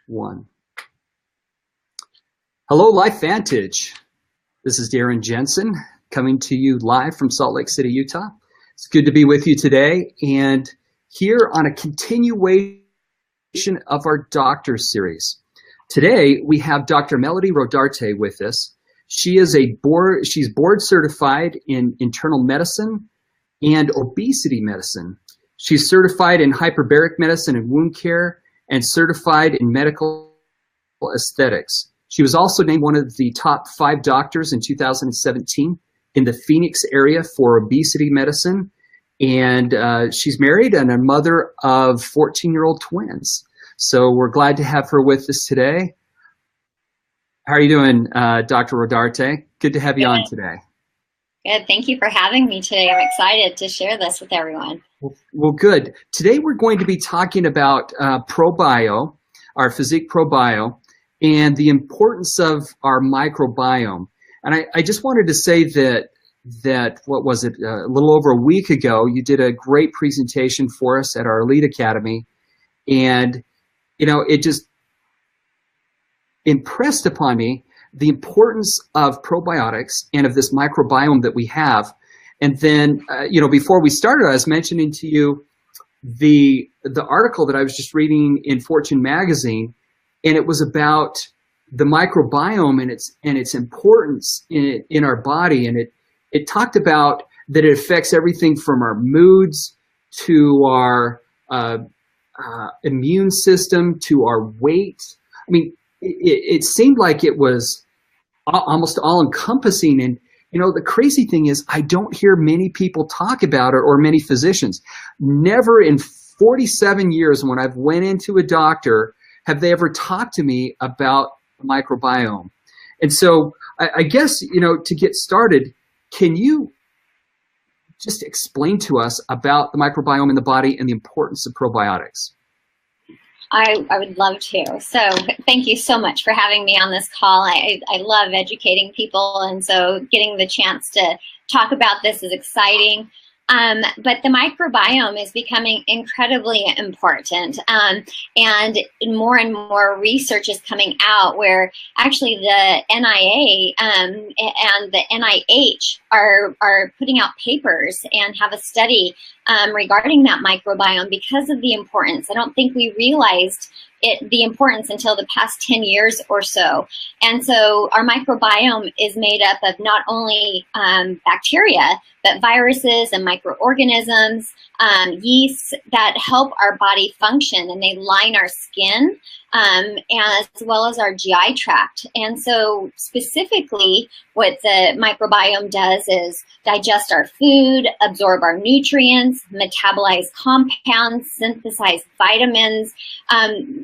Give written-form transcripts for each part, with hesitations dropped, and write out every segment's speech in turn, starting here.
One. Hello, LifeVantage. This is Darren Jensen coming to you live from Salt Lake City, Utah. It's good to be with you today and here on a continuation of our doctor series. Today we have Dr. Melody Rodarte with us. She's board certified in internal medicine and obesity medicine. She's certified in hyperbaric medicine and wound care and certified in medical aesthetics. She was also named one of the top 5 doctors in 2017 in the Phoenix area for obesity medicine. And she's married and a mother of 14-year-old twins. So we're glad to have her with us today. How are you doing, Dr. Rodarte? Good to have you on today. Good. Thank you for having me today. I'm excited to share this with everyone. Well, good. Today we're going to be talking about Probio, our Physique Probio, and the importance of our microbiome. And I just wanted to say that what was it, a little over a week ago, you did a great presentation for us at our Elite Academy. And, you know, it just impressed upon me the importance of probiotics and of this microbiome that we have. And then, you know, before we started, I was mentioning to you the article that I was just reading in Fortune magazine, and it was about the microbiome and its importance in our body. And it talked about that it affects everything from our moods to our immune system to our weight. I mean, it seemed like it was almost all-encompassing. And, you know, the crazy thing is I don't hear many people talk about it, or many physicians. Never in 47 years when I've went into a doctor have they ever talked to me about the microbiome. And so I guess, you know, to get started, can you just explain to us about the microbiome in the body and the importance of probiotics? I would love to. So thank you so much for having me on this call. I love educating people, and so getting the chance to talk about this is exciting. But the microbiome is becoming incredibly important, and more research is coming out where actually the NIA and the NIH are putting out papers and have a study regarding that microbiome because of the importance. I don't think we realized the importance until the past 10 years or so. And so our microbiome is made up of not only bacteria, but viruses and microorganisms, yeasts that help our body function, and they line our skin as well as our GI tract. And so specifically what the microbiome does is digest our food, absorb our nutrients, metabolize compounds, synthesize vitamins.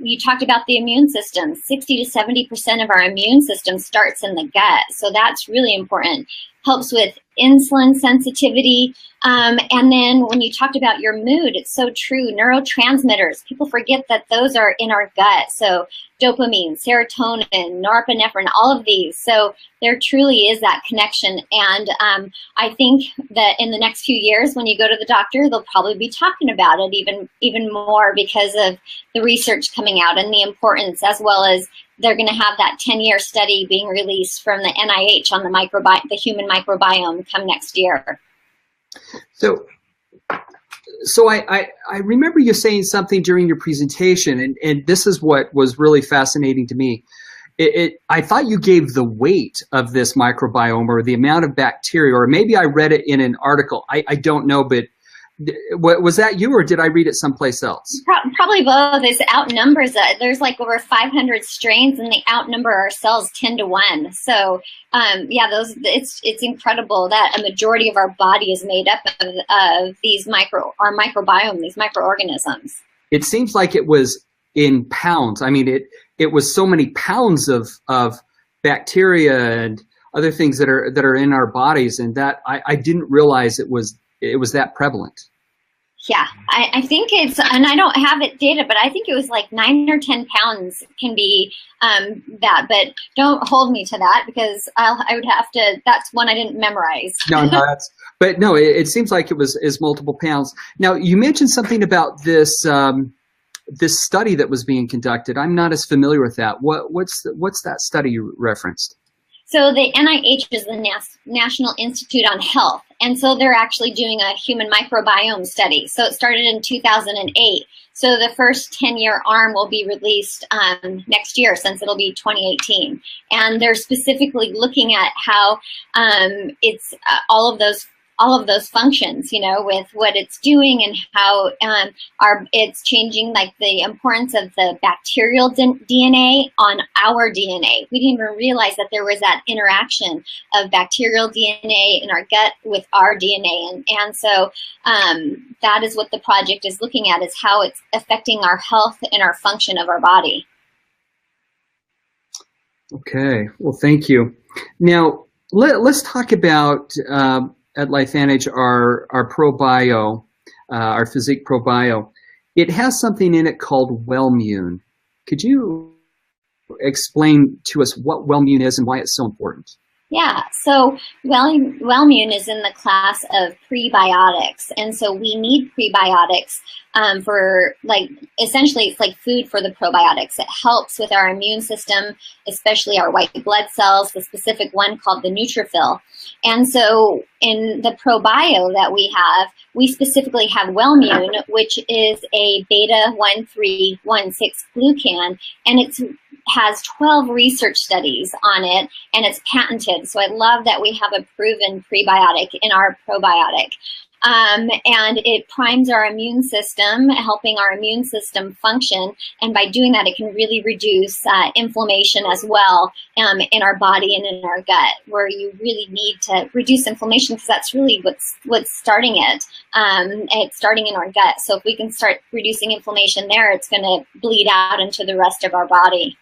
You talked about the immune system. 60 to 70% of our immune system starts in the gut. So that's really important. Helps with insulin sensitivity. And then when you talked about your mood, it's so true. Neurotransmitters, people forget that those are in our gut. So dopamine, serotonin, norepinephrine, all of these. So there truly is that connection. And I think that in the next few years, when you go to the doctor, they'll probably be talking about it even more because of the research coming out and the importance, as well as they're going to have that 10-year study being released from the NIH on the human microbiome come next year. So I remember you saying something during your presentation, and this is what was really fascinating to me. I thought you gave the weight of this microbiome, or the amount of bacteria, or maybe I read it in an article. I don't know, but was that you, or did I read it someplace else? Probably both. It outnumbers it. There's like over 500 strains, and they outnumber our cells 10 to 1. So yeah, it's incredible that a majority of our body is made up of our microbiome, these microorganisms. It seems like it was in pounds. I mean, it was so many pounds of bacteria and other things that are in our bodies, and that I didn't realize it was that prevalent. Yeah, I think it's, and I don't have it data, but I think it was like 9 or 10 pounds can be that, but don't hold me to that because I would have to, that's one I didn't memorize. No, it seems like it was multiple pounds. Now, you mentioned something about this this study that was being conducted. I'm not as familiar with that. What's that study you referenced? So the NIH is the National Institute on Health, and so they're actually doing a human microbiome study. So it started in 2008. So the first 10-year arm will be released next year, since it'll be 2018. And they're specifically looking at how it's all of those functions, you know, with what it's doing and how it's changing, like the importance of the bacterial DNA on our DNA. We didn't even realize that there was that interaction of bacterial DNA in our gut with our DNA. And so that is what the project is looking at, is how it's affecting our health and our function of our body. Okay, well, thank you. Now, let's talk about at LifeVantage, our Probio, our Physique Probio. It has something in it called Wellmune. Could you explain to us what Wellmune is and why it's so important? Yeah, so Wellmune is in the class of prebiotics, and so we need prebiotics for, like, essentially it's like food for the probiotics. It helps with our immune system, especially our white blood cells, the specific one called the neutrophil. And so in the Probio that we specifically have Wellmune, which is a beta-1316 glucan, and it has 12 research studies on it, and it's patented. So I love that we have a proven prebiotic in our probiotic. And it primes our immune system, helping our immune system function. And by doing that, it can really reduce inflammation as well in our body and in our gut, where you really need to reduce inflammation, because that's really what's starting it. It's starting in our gut. So if we can start reducing inflammation there, it's going to bleed out into the rest of our body.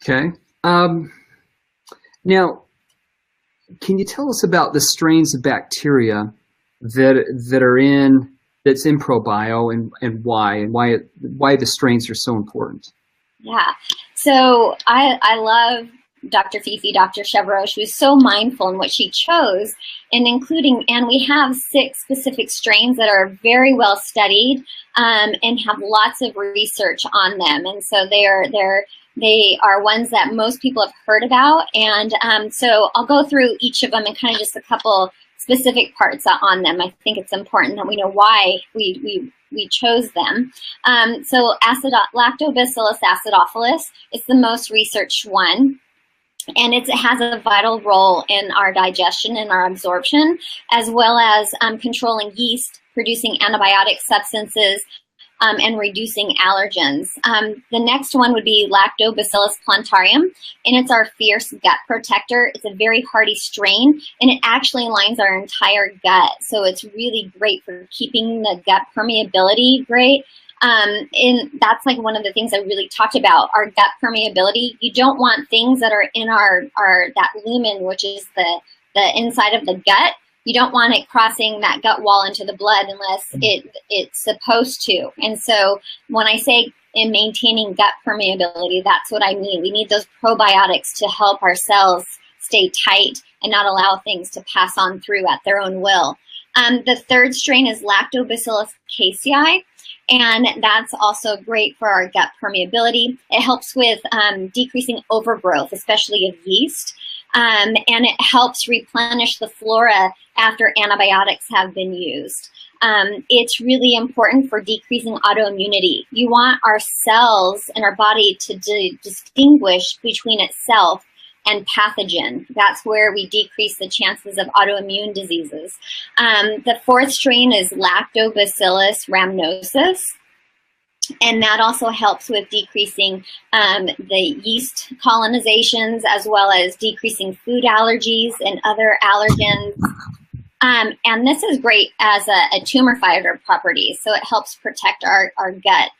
Okay. Now, can you tell us about the strains of bacteria that's in Probio, and why the strains are so important? Yeah. So I love Dr. Fifi, Dr. Chevreau. She was so mindful in what she chose, and we have 6 specific strains that are very well studied and have lots of research on them. And so they are ones that most people have heard about. And so I'll go through each of them and kind of just a couple specific parts on them. I think it's important that we know why we chose them. So Lactobacillus acidophilus, it's the most researched one. And it has a vital role in our digestion and our absorption, as well as controlling yeast, producing antibiotic substances, and reducing allergens. The next one would be Lactobacillus plantarum, and it's our fierce gut protector. It's a very hardy strain, and it actually lines our entire gut. So it's really great for keeping the gut permeability great. And that's like one of the things I really talked about, our gut permeability. You don't want things that are in that lumen, which is the inside of the gut. You don't want it crossing that gut wall into the blood unless it's supposed to. And so when I say in maintaining gut permeability, that's what I mean. We need those probiotics to help our cells stay tight and not allow things to pass on through at their own will. The third strain is Lactobacillus casei, and that's also great for our gut permeability. It helps with decreasing overgrowth, especially of yeast. And it helps replenish the flora after antibiotics have been used. It's really important for decreasing autoimmunity. You want our cells in our body to distinguish between itself and pathogen. That's where we decrease the chances of autoimmune diseases. The fourth strain is Lactobacillus rhamnosus. And that also helps with decreasing the yeast colonizations, as well as decreasing food allergies and other allergens. And this is great as a tumor fighter property, so it helps protect our gut.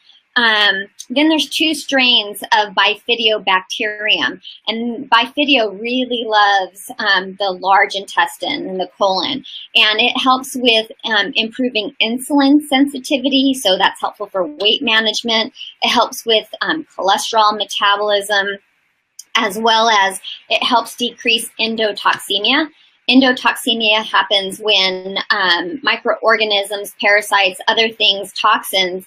Then there's 2 strains of Bifidobacterium, and Bifidio really loves the large intestine and the colon, and it helps with improving insulin sensitivity, so that's helpful for weight management. It helps with cholesterol metabolism, as well as it helps decrease endotoxemia. Endotoxemia happens when microorganisms, parasites, other things, toxins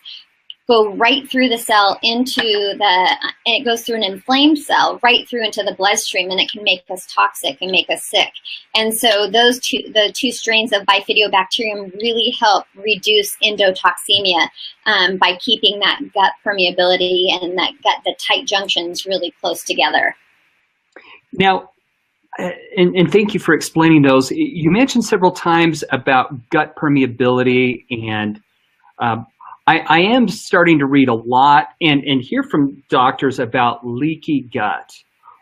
go right through the cell into and it goes through an inflamed cell right through into the bloodstream, and it can make us toxic and make us sick. And so the two strains of Bifidobacterium really help reduce endotoxemia by keeping that gut permeability and the tight junctions really close together. Now, and thank you for explaining those. You mentioned several times about gut permeability, and I am starting to read a lot and hear from doctors about leaky gut.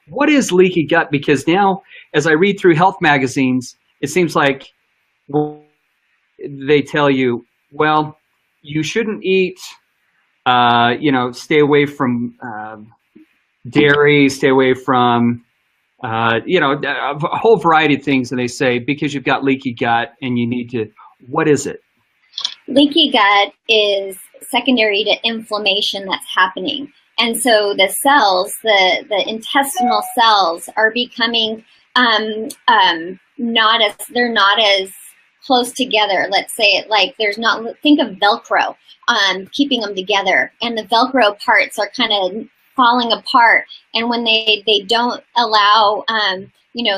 What is leaky gut? Because now, as I read through health magazines, it seems like they tell you, well, you shouldn't eat, stay away from dairy, stay away from, a whole variety of things. And they say, because you've got leaky gut and you need to, what is it? Leaky gut is secondary to inflammation that's happening. And so the cells, the intestinal cells are becoming not as close together. Let's say it like think of Velcro, keeping them together. And the Velcro parts are kind of falling apart. And when they don't allow,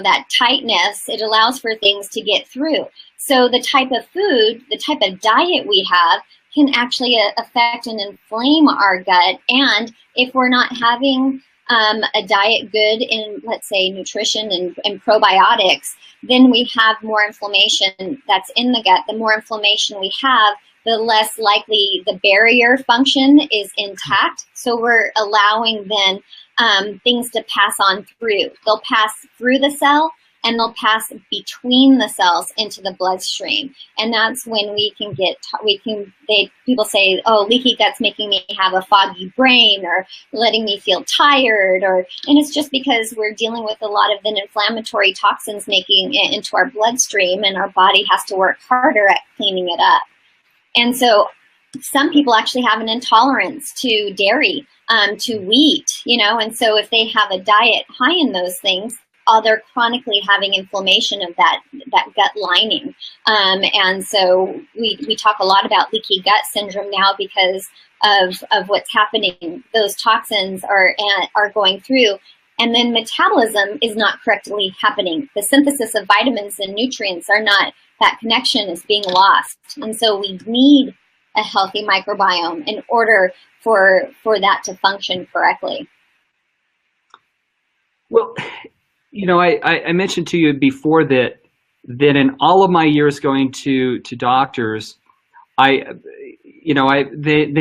that tightness, it allows for things to get through. So the type of food, the type of diet we have can actually affect and inflame our gut. And if we're not having a diet good in, let's say, nutrition and probiotics, then we have more inflammation that's in the gut. The more inflammation we have, the less likely the barrier function is intact. So we're allowing then things to pass on through. They'll pass through the cell, and they'll pass between the cells into the bloodstream. And that's when people say, oh, leaky gut's making me have a foggy brain or letting me feel tired, and it's just because we're dealing with a lot of the inflammatory toxins making it into our bloodstream, and our body has to work harder at cleaning it up. And so some people actually have an intolerance to dairy, to wheat, and so if they have a diet high in those things, they're chronically having inflammation of that gut lining. And so we talk a lot about leaky gut syndrome now because of what's happening. Those toxins are going through, and then metabolism is not correctly happening. The synthesis of vitamins and nutrients that connection is being lost. And so we need a healthy microbiome in order for that to function correctly. Well, I mentioned to you before that in all of my years going to doctors, they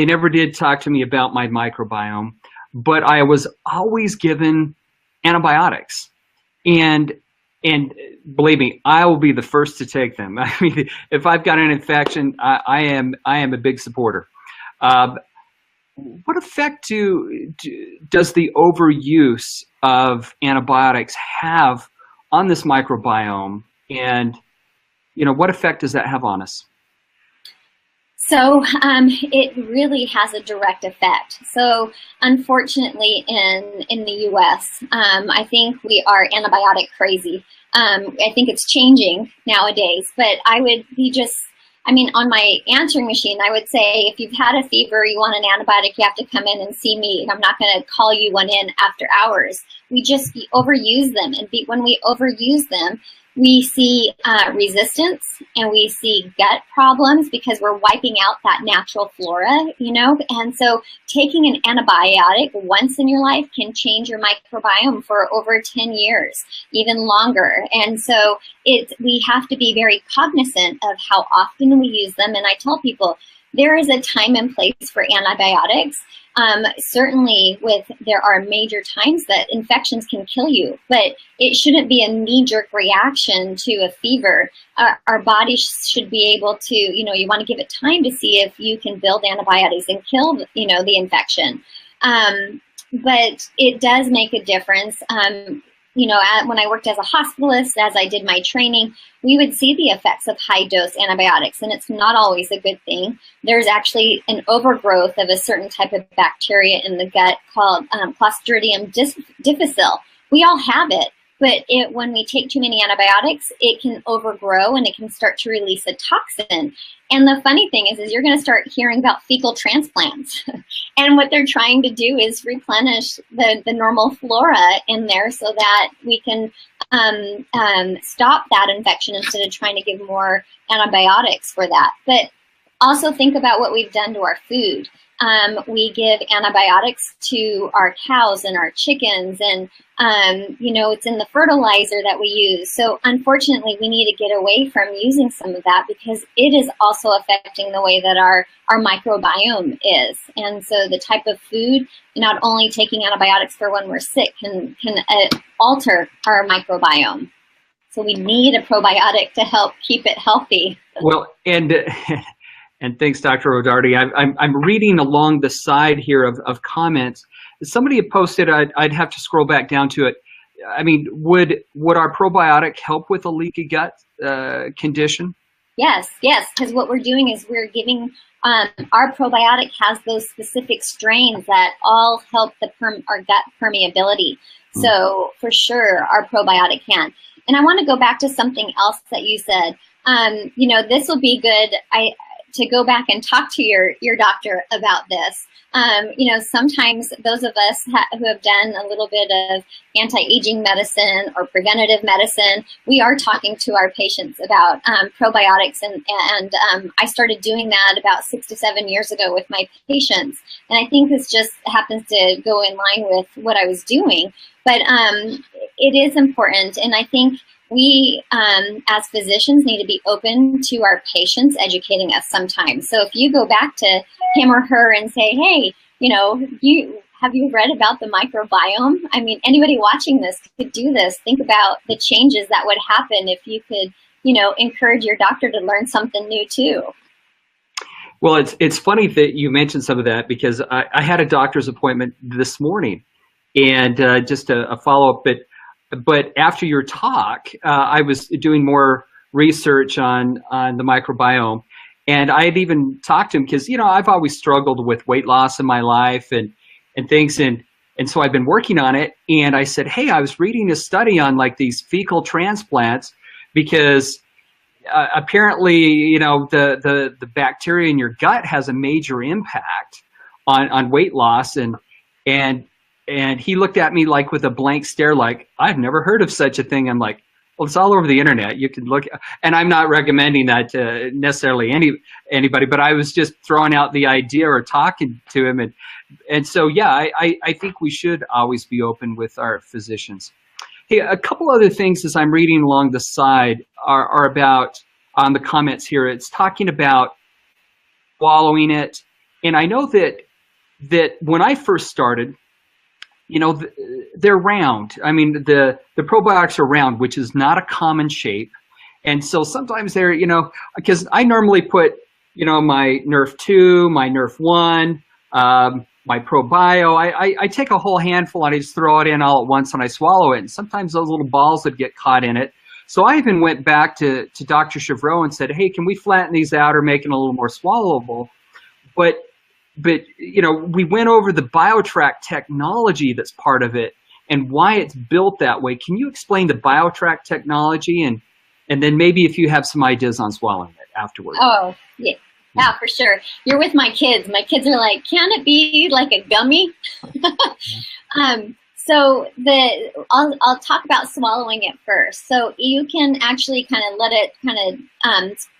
never did talk to me about my microbiome, but I was always given antibiotics, and believe me, I will be the first to take them. I mean, if I've got an infection, I am a big supporter. What effect does the overuse of antibiotics have on this microbiome, and what effect does that have on us? So it really has a direct effect. So unfortunately, in the U.S., I think we are antibiotic crazy. I think it's changing nowadays, but on my answering machine, I would say, if you've had a fever, you want an antibiotic, you have to come in and see me. I'm not going to call you one in after hours. We just overuse them. And when we overuse them, we see resistance, and we see gut problems because we're wiping out that natural flora, And so taking an antibiotic once in your life can change your microbiome for over 10 years, even longer. And so we have to be very cognizant of how often we use them. And I tell people, there is a time and place for antibiotics. Certainly there are major times that infections can kill you, but it shouldn't be a knee-jerk reaction to a fever. Our body should be able to, you want to give it time to see if you can build antibiotics and kill, the infection. But it does make a difference. When I worked as a hospitalist, as I did my training, we would see the effects of high-dose antibiotics, and it's not always a good thing. There's actually an overgrowth of a certain type of bacteria in the gut called Clostridium difficile. We all have it, But when we take too many antibiotics, it can overgrow and it can start to release a toxin. And the funny thing is you're going to start hearing about fecal transplants. And what they're trying to do is replenish the normal flora in there so that we can stop that infection instead of trying to give more antibiotics for that. But also think about what we've done to our food. We give antibiotics to our cows and our chickens, and it's in the fertilizer that we use. So unfortunately, we need to get away from using some of that because it is also affecting the way that our microbiome is. And so the type of food, not only taking antibiotics for when we're sick, can alter our microbiome. So we need a probiotic to help keep it healthy. Well, and thanks, Dr. Rodarte. I'm reading along the side here of comments. Somebody had posted, I'd have to scroll back down to it. I mean, would our probiotic help with a leaky gut condition? Yes, because what we're doing is we're giving, our probiotic has those specific strains that all help our gut permeability. So for sure, our probiotic can. And I want to go back to something else that you said. This will be good to go back and talk to your doctor about this. Sometimes those of us who have done a little bit of anti-aging medicine or preventative medicine, we are talking to our patients about probiotics, and I started doing that about 6 to 7 years ago with my patients. And I think this just happens to go in line with what I was doing. But it is important, and I think we, as physicians, need to be open to our patients educating us sometimes. So if you go back to him or her and say, hey, have you read about the microbiome? I mean, anybody watching this could do this. Think about the changes that would happen if you could, encourage your doctor to learn something new too. Well, it's funny that you mentioned some of that because I had a doctor's appointment this morning, and just a follow-up, but after your talk, I was doing more research on the microbiome, and I had even talked to him because, I've always struggled with weight loss in my life and things, and so I've been working on it. And I said, hey, I was reading a study on like these fecal transplants because apparently, the bacteria in your gut has a major impact on weight loss, and he looked at me like with a blank stare, like, I've never heard of such a thing. I'm like, well, it's all over the internet. You can look, and I'm not recommending that to necessarily anybody, but I was just throwing out the idea or talking to him. And so, yeah, I think we should always be open with our physicians. Hey, a couple other things as I'm reading along the side are about, on the comments here, it's talking about swallowing it. And I know that when I first started, they're round. I mean, the probiotics are round, which is not a common shape. And so sometimes they're, because I normally put, my Nerf 2, my Nerf 1, my Probio, I take a whole handful and I just throw it in all at once and I swallow it. And sometimes those little balls would get caught in it. So I even went back to Dr. Chevreau and said, hey, can we flatten these out or make it a little more swallowable? But we went over the BioTrack technology that's part of it and why it's built that way. Can you explain the BioTrack technology and then maybe if you have some ideas on swallowing it afterwards? Oh, yeah. Yeah, for sure. You're with my kids. My kids are like, can it be like a gummy? So I'll talk about swallowing it first. So you can actually kind of let it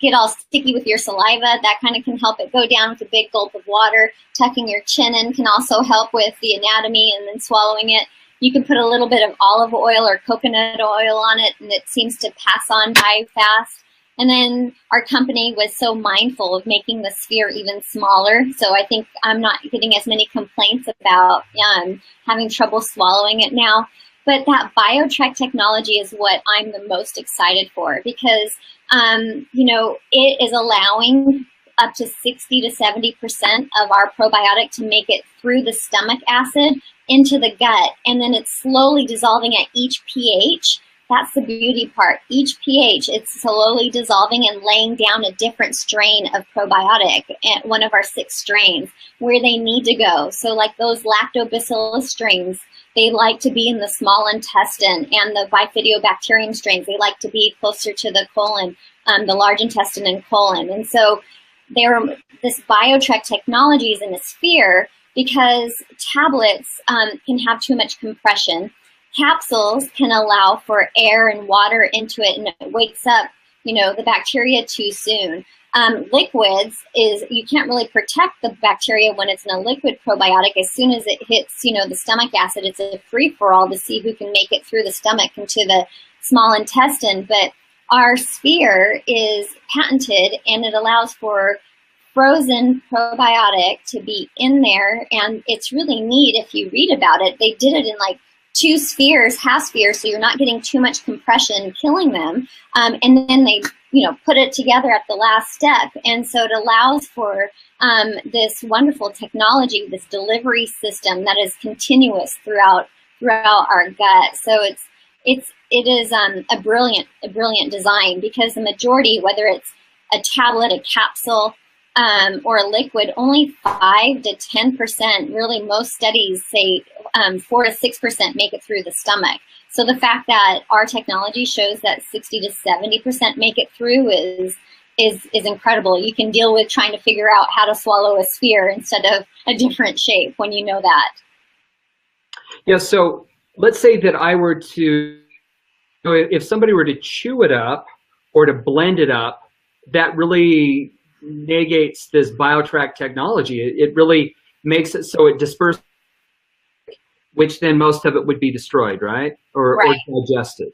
get all sticky with your saliva. That kind of can help it go down with a big gulp of water. Tucking your chin in can also help with the anatomy, and then swallowing it. You can put a little bit of olive oil or coconut oil on it, and it seems to pass on by fast. And then our company was so mindful of making the sphere even smaller. So I think I'm not getting as many complaints about having trouble swallowing it now. But that BioTrack technology is what I'm the most excited for because, it is allowing up to 60 to 70% of our probiotic to make it through the stomach acid into the gut. And then it's slowly dissolving at each pH that's the beauty part. Each pH, it's slowly dissolving and laying down a different strain of probiotic, one of our 6 strains, where they need to go. So like those lactobacillus strains, they like to be in the small intestine, and the bifidobacterium strains, they like to be closer to the colon, the large intestine and colon. And so this BioTrek technology is in a sphere because tablets can have too much compression. Capsules can allow for air and water into it, and it wakes up, the bacteria too soon. Liquids you can't really protect the bacteria when it's in a liquid probiotic. As soon as it hits, the stomach acid, it's a free-for-all to see who can make it through the stomach into the small intestine. But our sphere is patented, and it allows for frozen probiotic to be in there. And it's really neat if you read about it. They did it in like 2 spheres, half spheres, so you're not getting too much compression killing them. And then they, put it together at the last step. And so it allows for this wonderful technology, this delivery system that is continuous throughout our gut. So it is a brilliant design, because the majority, whether it's a tablet, a capsule, or a liquid, only 5 to 10%, really most studies say 4 to 6% make it through the stomach. So the fact that our technology shows that 60 to 70% make it through is incredible. You can deal with trying to figure out how to swallow a sphere instead of a different shape when you know that. Yeah, so let's say that I were to, if somebody were to chew it up or to blend it up, that really negates this BioTrek technology. It really makes it so it disperses, which then most of it would be destroyed, right? Or digested.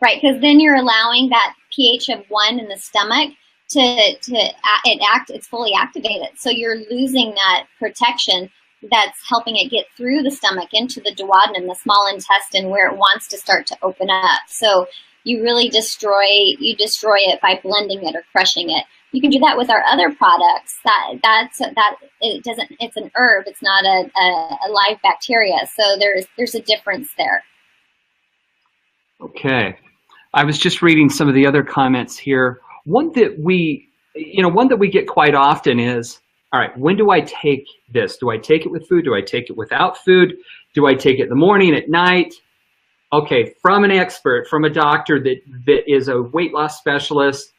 Right, because then you're allowing that pH of 1 in the stomach it's fully activated. So you're losing that protection that's helping it get through the stomach into the duodenum, the small intestine, where it wants to start to open up. So you really destroy it by blending it or crushing it. You can do that with our other products. It's an herb. It's not a live bacteria. So there's a difference there. Okay, I was just reading some of the other comments here. One that we get quite often is, all right, when do I take this? Do I take it with food? Do I take it without food? Do I take it in the morning, at night? Okay, from an expert, from a doctor that is a weight loss specialist,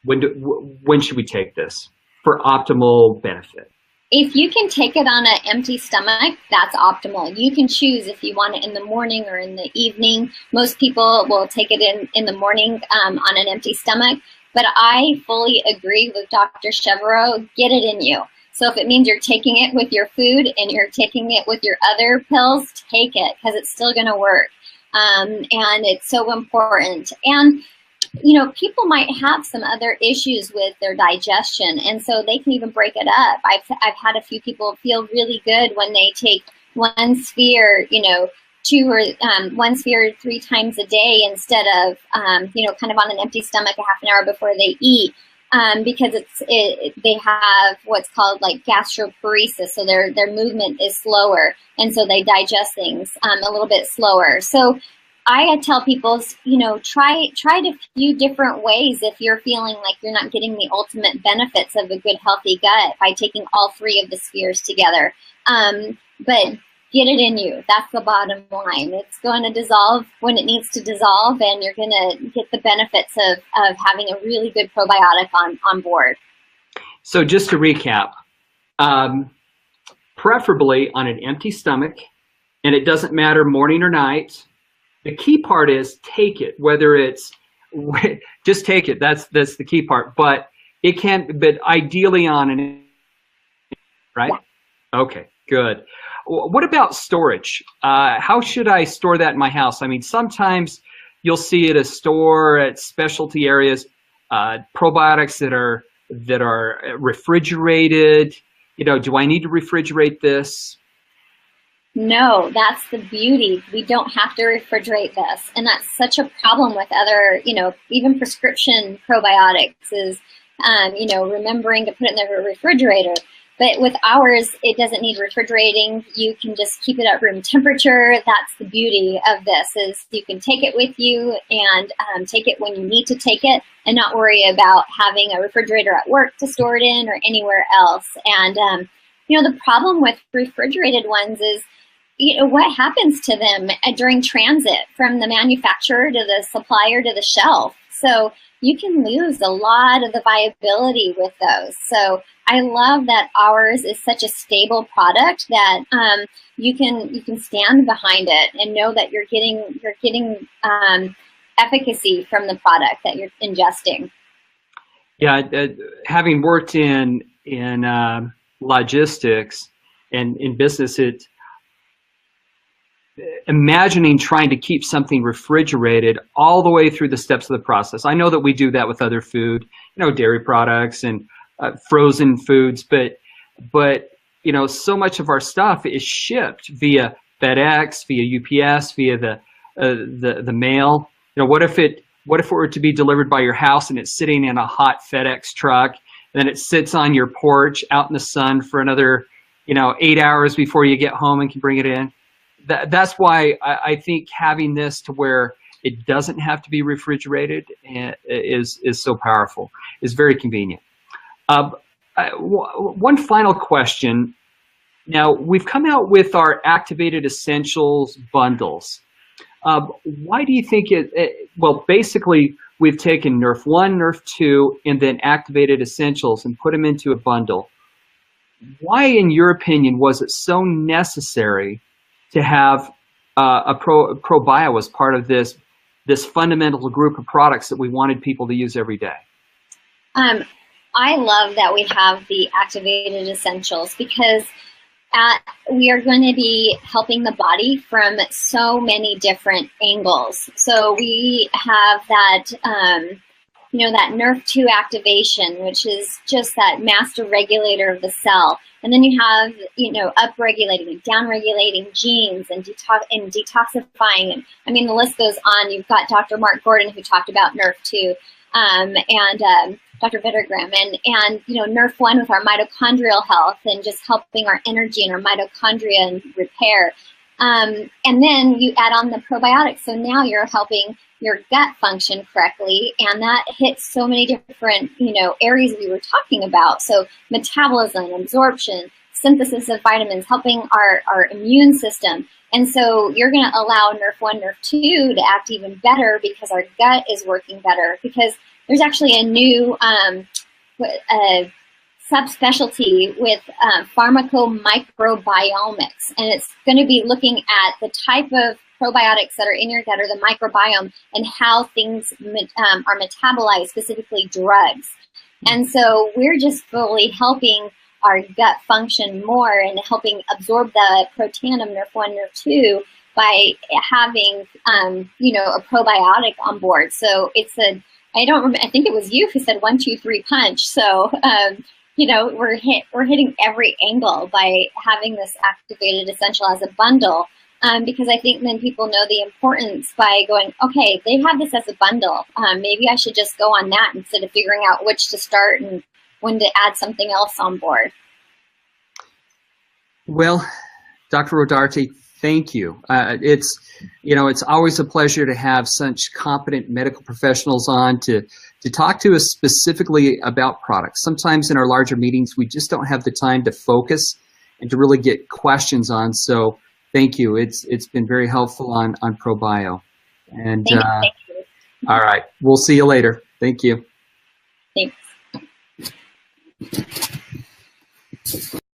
when should we take this for optimal benefit? If you can take it on an empty stomach, that's optimal. You can choose if you want it in the morning or in the evening. Most people will take it in the morning on an empty stomach, but I fully agree with Dr. Chevreau, get it in you. So if it means you're taking it with your food and you're taking it with your other pills, take it, because it's still going to work. And it's so important. And people might have some other issues with their digestion, and so they can even break it up. I've had a few people feel really good when they take one sphere, 2 or 1 sphere 3 times a day instead of, kind of on an empty stomach a half an hour before they eat, because they have what's called like gastroparesis, so their movement is slower, and so they digest things a little bit slower. So I tell people, try it a few different ways if you're feeling like you're not getting the ultimate benefits of a good, healthy gut by taking all 3 of the spheres together. But get it in you. That's the bottom line. It's going to dissolve when it needs to dissolve, and you're going to get the benefits of having a really good probiotic on board. So just to recap, preferably on an empty stomach, and it doesn't matter morning or night. The key part is take it, whether it's just take it. That's the key part. But it can, but ideally on an, right? Yeah. Okay, good. What about storage? How should I store that in my house? I mean, sometimes you'll see at a store at specialty areas probiotics that are refrigerated. Do I need to refrigerate this? No, that's the beauty. We don't have to refrigerate this. And that's such a problem with other, even prescription probiotics is, remembering to put it in the refrigerator. But with ours, it doesn't need refrigerating. You can just keep it at room temperature. That's the beauty of this, is you can take it with you and take it when you need to take it and not worry about having a refrigerator at work to store it in or anywhere else. And, you know, the problem with refrigerated ones is, you know, what happens to them during transit from the manufacturer to the supplier to the shelf. So you can lose a lot of the viability with those. So I love that ours is such a stable product that you can stand behind it and know that you're getting efficacy from the product that you're ingesting. Yeah, having worked in logistics and in business, imagining trying to keep something refrigerated all the way through the steps of the process. I know that we do that with other food, you know, dairy products and frozen foods, but you know, so much of our stuff is shipped via FedEx, via UPS, via the mail. You know, what if it were to be delivered by your house and it's sitting in a hot FedEx truck, and then it sits on your porch out in the sun for another, you know, 8 hours before you get home and can bring it in? That's why I think having this to where it doesn't have to be refrigerated is so powerful. It's very convenient. One final question. Now, we've come out with our Activated Essentials bundles. Why do you think well, basically, we've taken Nerf 1, Nerf 2, and then Activated Essentials and put them into a bundle. Why, in your opinion, was it so necessary to have a Probio as part of this fundamental group of products that we wanted people to use every day? I love that we have the Activated Essentials because we are going to be helping the body from so many different angles. So we have that, you know, that Nerf 2 activation, which is just that master regulator of the cell. And then you have, you know, upregulating and downregulating genes and detoxifying. And I mean, the list goes on. You've got Dr. Mark Gordon, who talked about Nerf 2, and Dr. Vittergram, and you know, Nerf 1 with our mitochondrial health and just helping our energy and our mitochondria and repair. And then you add on the probiotics. So now you're helping your gut function correctly, and that hits so many different, you know, areas we were talking about. So metabolism, absorption, synthesis of vitamins, helping our immune system. And so you're going to allow Nerf 1, Nerf 2 to act even better because our gut is working better. Because there's actually a new subspecialty with pharmacomicrobiomics, and it's going to be looking at the type of probiotics that are in your gut, or the microbiome, and how things are metabolized, specifically drugs. And so we're just fully helping our gut function more and helping absorb the protanum Nerf 1, Nerf 2 by having, you know, a probiotic on board. So it's I don't remember, I think it was you who said 1, 2, 3 punch. So, you know, we're hitting every angle by having this Activated Essential as a bundle. Because I think then people know the importance by going, okay, they have this as a bundle. Maybe I should just go on that instead of figuring out which to start and when to add something else on board. Well, Dr. Rodarte, thank you. It's, you know, it's always a pleasure to have such competent medical professionals on to talk to us specifically about products. Sometimes in our larger meetings, we just don't have the time to focus and to really get questions on. So thank you. It's been very helpful on Probio. And thank you. All right, we'll see you later. Thank you. Thanks.